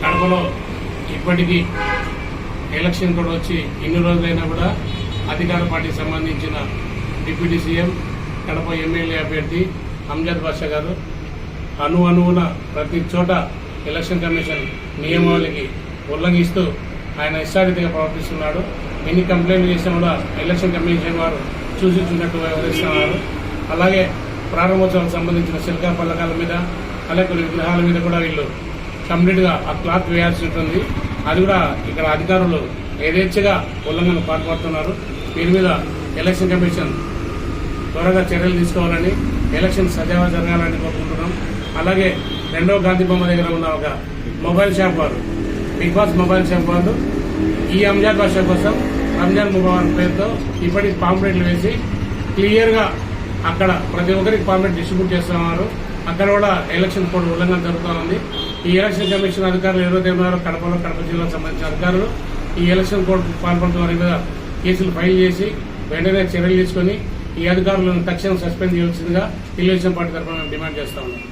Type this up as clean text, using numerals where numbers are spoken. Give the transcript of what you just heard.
కడపలో ఇప్పటికీ ఎలక్షన్ కూడా వచ్చి ఇన్ని రోజులైనా కూడా అధికార పార్టీకి సంబంధించిన డిప్యూటీ సీఎం కడప ఎమ్మెల్యే అభ్యర్థి అంజద్ బాషా గారు అణువున ప్రతి చోట ఎలక్షన్ కమిషన్ నియమావళికి ఉల్లంఘిస్తూ ఆయన ఇష్టారీతిగా ప్రవర్తిస్తున్నాడు. ఎన్ని కంప్లైంట్లు చేసినా కూడా ఎలక్షన్ కమిషన్ వారు చూసినట్టు వ్యవహరిస్తున్నారు. అలాగే ప్రారంభోత్సవాలకు సంబంధించిన శిల్కా పథకాల మీద అలాగే కొన్ని విగ్రహాల మీద కూడా వీళ్ళు కంప్లీట్గా ఆ క్లాత్ వేయాల్సి ఉంటుంది. అది కూడా ఇక్కడ అధికారులు యథేచ్ఛగా ఉల్లంఘన పాల్పడుతున్నారు. దీని మీద ఎలక్షన్ కమిషన్ త్వరగా చర్యలు తీసుకోవాలని, ఎలక్షన్ సజావుగా జరగాలని కోరుకుంటున్నాం. అలాగే రెండవ గాంధీ బొమ్మ దగ్గర ఉన్న ఒక మొబైల్ షాప్ వారు, బిగ్ బాస్ మొబైల్ షాప్ వాళ్ళు ఈ అంజద్ బాషా కోసం రంజాన్ ముబారక్ పేరుతో ఇప్పటికి పాంప్లెట్లు వేసి క్లియర్గా అక్కడ ప్రతి ఒక్కరికి పాంప్లెట్ డిస్ట్రిబ్యూట్ చేస్తున్నారు. అక్కడ కూడా ఎలక్షన్ కోడ్ ఉల్లంఘన జరుగుతోంది. ఈ ఎలక్షన్ కమిషన్ అధికారులు ఎవరైతే ఉన్నారో కడపలో, కడప జిల్లాకు సంబంధించిన అధికారులు ఈ ఎలక్షన్ కోడ్ పాల్పడుతున్న వారి మీద కేసులు ఫైల్ చేసి వెంటనే చర్యలు తీసుకుని ఈ అధికారులను తక్షణం సస్పెండ్ చేయాల్సిందిగా తెలుగుదేశం పార్టీ తరఫున డిమాండ్ చేస్తా ఉన్నాం.